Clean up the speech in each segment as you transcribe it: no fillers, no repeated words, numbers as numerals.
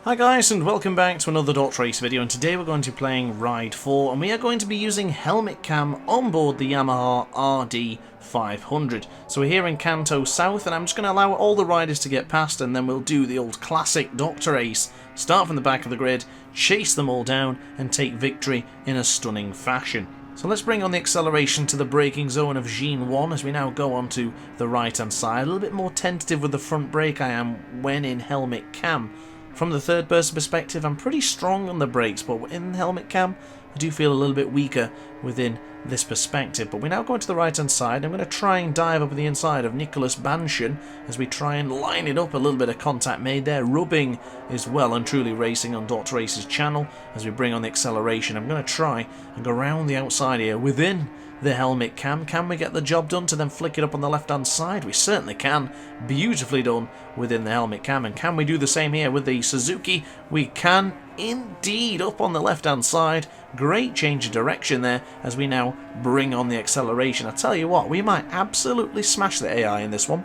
Hi guys, and welcome back to another DrAce video, and today we're going to be playing Ride 4 and we are going to be using helmet cam on board the Yamaha RD500. So we're here in Kanto South and I'm just going to allow all the riders to get past and then we'll do the old classic DrAce, start from the back of the grid, chase them all down and take victory in a stunning fashion. So let's bring on the acceleration to the braking zone of Gene 1 as we now go on to the right hand side. A little bit more tentative with the front brake I am when in helmet cam. From the third person perspective, I'm pretty strong on the brakes, but in helmet cam, I do feel a little bit weaker within this perspective. But we're now going to the right hand side. I'm going to try and dive up the inside of Nicholas Banshin as we try and line it up. A little bit of contact made there. Rubbing is well and truly racing on DrAce's channel as we bring on the acceleration. I'm going to try and go around the outside here within the helmet cam. Can we get the job done to then flick it up on the left hand side? We certainly can. Beautifully done within the helmet cam. And can we do the same here with the Suzuki? We can indeed, up on the left hand side. Great change of direction there as we now bring on the acceleration. I tell you what, we might absolutely smash the AI in this one.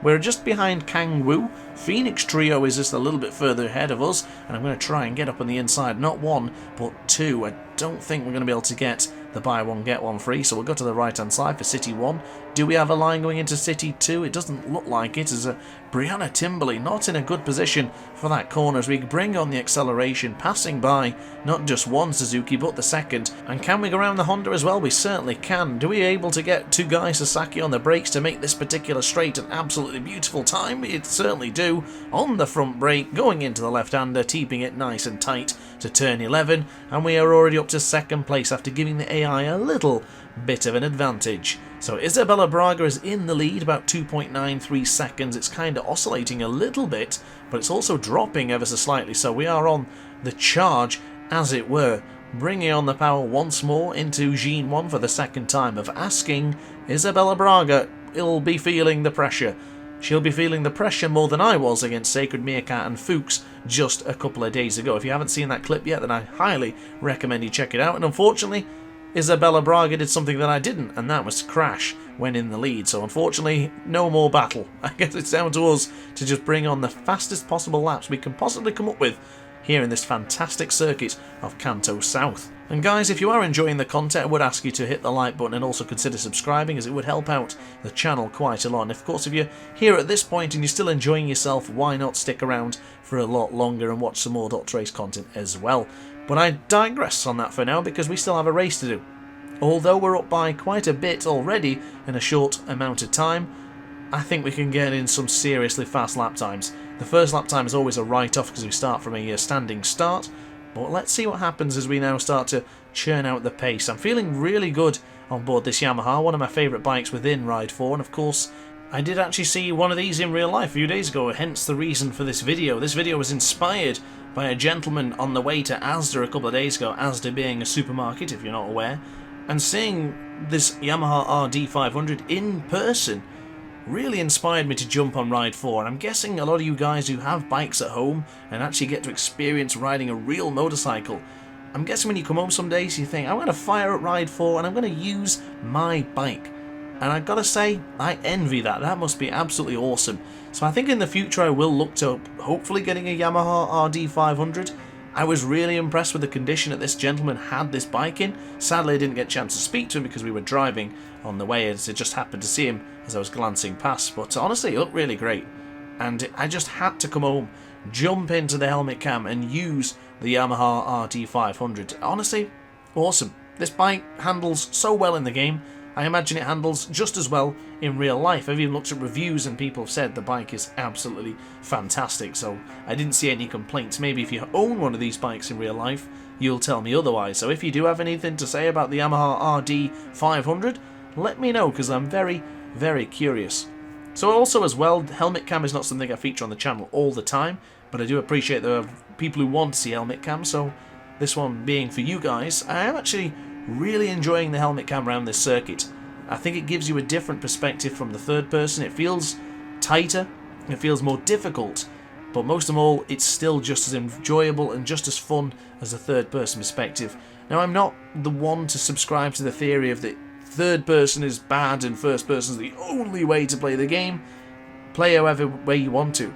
We're just behind Kang Wu. Phoenix Trio is just a little bit further ahead of us, and I'm going to try and get up on the inside. Not one, but two. I don't think we're going to be able to get the buy one get one free, so we'll go to the right hand side for City 1. Do we have a line going into City 2? It doesn't look like it, as Brianna Timberley not in a good position for that corner as we bring on the acceleration, passing by not just one Suzuki but the second. And can we go around the Honda as well? We certainly can. Do we able to get two guys Sasaki on the brakes to make this particular straight an absolutely beautiful time? We certainly do. On the front brake, going into the left-hander, keeping it nice and tight to turn 11, and we are already up to second place after giving the AI a little bit of an advantage. So Isabella Braga is in the lead, about 2.93 seconds. It's kind of oscillating a little bit, but it's also dropping ever so slightly, so we are on the charge, as it were. Bringing on the power once more into Gene 1 for the second time of asking. Isabella Braga will be feeling the pressure. She'll be feeling the pressure more than I was against Sacred Meerkat and Fuchs just a couple of days ago. If you haven't seen that clip yet, then I highly recommend you check it out. And unfortunately, Isabella Braga did something that I didn't, and that was crash when in the lead. So unfortunately, no more battle. I guess it's down to us to just bring on the fastest possible laps we can possibly come up with here in this fantastic circuit of Kanto South. And guys, if you are enjoying the content, I would ask you to hit the like button and also consider subscribing, as it would help out the channel quite a lot. And of course, if you're here at this point and you're still enjoying yourself, why not stick around for a lot longer and watch some more DrAce content as well. But I digress on that for now, because we still have a race to do. Although we're up by quite a bit already in a short amount of time, I think we can get in some seriously fast lap times. The first lap time is always a write-off because we start from a standing start, but let's see what happens as we now start to churn out the pace. I'm feeling really good on board this Yamaha, one of my favourite bikes within Ride 4, and of course I did actually see one of these in real life a few days ago, hence the reason for this video. This video was inspired by a gentleman on the way to Asda a couple of days ago, Asda being a supermarket if you're not aware, and seeing this Yamaha RD500 in person really inspired me to jump on Ride 4, and I'm guessing a lot of you guys who have bikes at home and actually get to experience riding a real motorcycle, I'm guessing when you come home some days you think, I'm going to fire up Ride 4 and I'm going to use my bike. And I've got to say, I envy that. That must be absolutely awesome. So I think in the future I will look to hopefully getting a Yamaha RD500. I was really impressed with the condition that this gentleman had this bike in. Sadly, I didn't get a chance to speak to him because we were driving on the way, as I just happened to see him as I was glancing past. But honestly, it looked really great. And I just had to come home, jump into the helmet cam and use the Yamaha RD500. Honestly, awesome. This bike handles so well in the game. I imagine it handles just as well in real life. I've even looked at reviews and people have said the bike is absolutely fantastic, so I didn't see any complaints. Maybe if you own one of these bikes in real life, you'll tell me otherwise. So if you do have anything to say about the Yamaha RD500, let me know, because I'm very, very curious. So also as well, helmet cam is not something I feature on the channel all the time, but I do appreciate there are people who want to see helmet cam, so this one being for you guys. I am actually really enjoying the helmet cam around this circuit. I think it gives you a different perspective from the third person. It feels tighter, it feels more difficult, but most of all, it's still just as enjoyable and just as fun as the third person perspective. Now, I'm not the one to subscribe to the theory of that third person is bad and first person is the only way to play the game. Play however way you want to.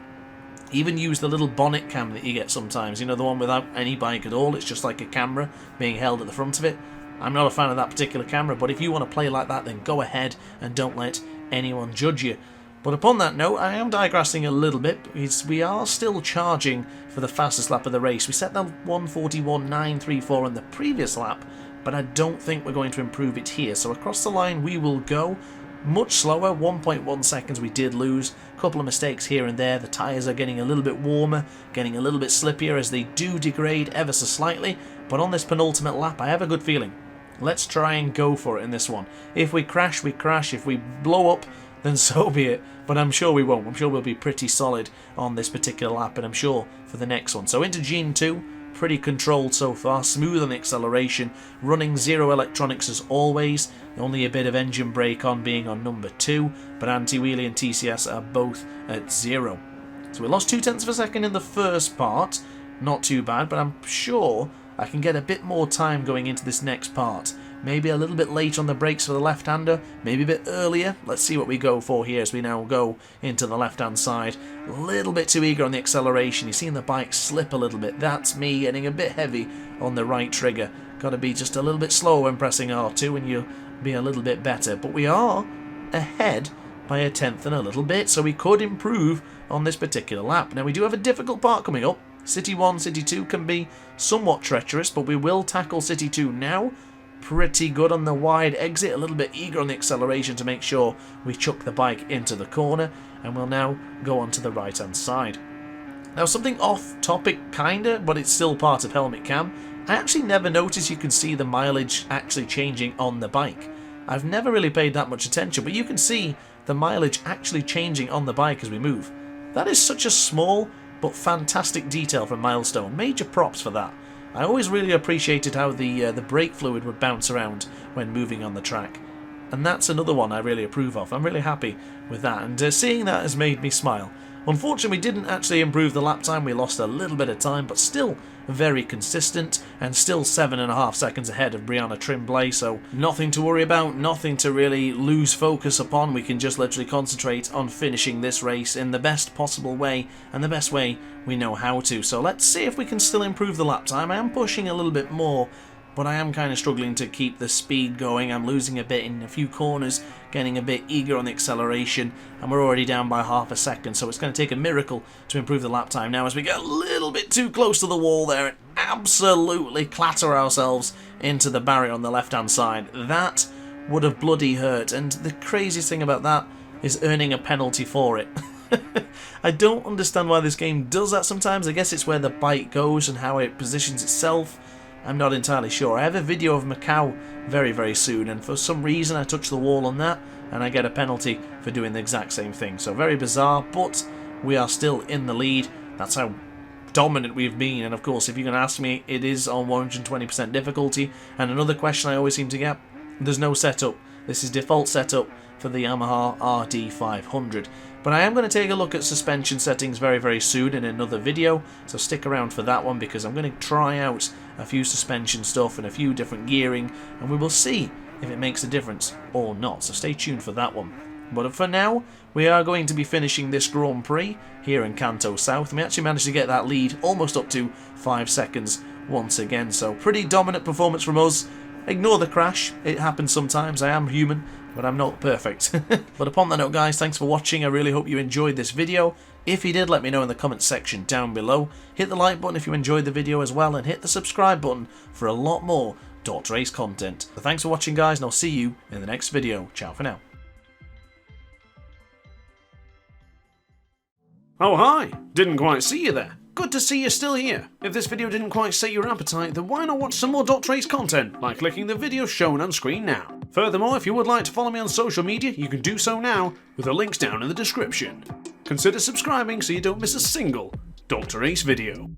Even use the little bonnet cam that you get sometimes, you know, the one without any bike at all, it's just like a camera being held at the front of it. I'm not a fan of that particular camera, but if you want to play like that, then go ahead and don't let anyone judge you. But upon that note, I am digressing a little bit, because we are still charging for the fastest lap of the race. We set that 1:41.934 on the previous lap, but I don't think we're going to improve it here. So across the line we will go. Much slower, 1.1 seconds we did lose. A couple of mistakes here and there. The tyres are getting a little bit warmer, getting a little bit slippier as they do degrade ever so slightly. But on this penultimate lap, I have a good feeling. Let's try and go for it in this one. If we crash, we crash. If we blow up, then so be it. But I'm sure we won't. I'm sure we'll be pretty solid on this particular lap, and I'm sure for the next one. So into Gene 2. Pretty controlled so far, smooth on the acceleration, running zero electronics as always, only a bit of engine brake on being on number 2, but anti-wheelie and TCS are both at 0. So we lost 0.2 of a second in the first part, not too bad, but I'm sure I can get a bit more time going into this next part. Maybe a little bit late on the brakes for the left-hander, maybe a bit earlier. Let's see what we go for here as we now go into the left-hand side. A little bit too eager on the acceleration. You're seeing the bike slip a little bit. That's me getting a bit heavy on the right trigger. Got to be just a little bit slower when pressing R2 and you'll be a little bit better. But we are ahead by 1/10 and a little bit, so we could improve on this particular lap. Now we do have a difficult part coming up. City 1, City 2 can be somewhat treacherous, but we will tackle City 2 now. Pretty good on the wide exit, a little bit eager on the acceleration to make sure we chuck the bike into the corner, and we'll now go on to the right hand side. Now something off topic kinda, but it's still part of helmet cam. I actually never noticed you can see the mileage actually changing on the bike. I've never really paid that much attention, but you can see the mileage actually changing on the bike as we move. That is such a small but fantastic detail from Milestone. Major props for that. I always really appreciated how the brake fluid would bounce around when moving on the track. And that's another one I really approve of. I'm really happy with that, and seeing that has made me smile. Unfortunately, we didn't actually improve the lap time. We lost a little bit of time, but still very consistent, and still 7.5 seconds ahead of Brianna Tremblay, so nothing to worry about, nothing to really lose focus upon. We can just literally concentrate on finishing this race in the best possible way, and the best way we know how to. So let's see if we can still improve the lap time. I am pushing a little bit more, but I am kind of struggling to keep the speed going. I'm losing a bit in a few corners, getting a bit eager on the acceleration, and we're already down by 0.5 second, so it's going to take a miracle to improve the lap time now as we get a little bit too close to the wall there and absolutely clatter ourselves into the barrier on the left-hand side. That would have bloody hurt, and the craziest thing about that is earning a penalty for it. I don't understand why this game does that sometimes. I guess it's where the bike goes and how it positions itself. I'm not entirely sure. I have a video of Macau very, very soon, and for some reason I touched the wall on that, and I get a penalty for doing the exact same thing. So very bizarre, but we are still in the lead. That's how dominant we've been, and of course, if you're going to ask me, it is on 120% difficulty. And another question I always seem to get, there's no setup. This is default setup for the Yamaha RD500. But I am going to take a look at suspension settings very, very soon in another video, so stick around for that one, because I'm going to try out a few suspension stuff and a few different gearing, and we will see if it makes a difference or not, so stay tuned for that one. But for now, we are going to be finishing this Grand Prix here in Kanto South, and we actually managed to get that lead almost up to 5 seconds once again, so pretty dominant performance from us. Ignore the crash, it happens sometimes, I am human, but I'm not perfect. But upon that note, guys, thanks for watching. I really hope you enjoyed this video. If you did, let me know in the comments section down below. Hit the like button if you enjoyed the video as well, and hit the subscribe button for a lot more DrAce content. So thanks for watching, guys, and I'll see you in the next video. Ciao for now. Oh hi, didn't quite see you there. Good to see you're still here. If this video didn't quite set your appetite, then why not watch some more DrAce content by clicking the video shown on screen now. Furthermore, if you would like to follow me on social media, you can do so now with the links down in the description. Consider subscribing so you don't miss a single DrAce video.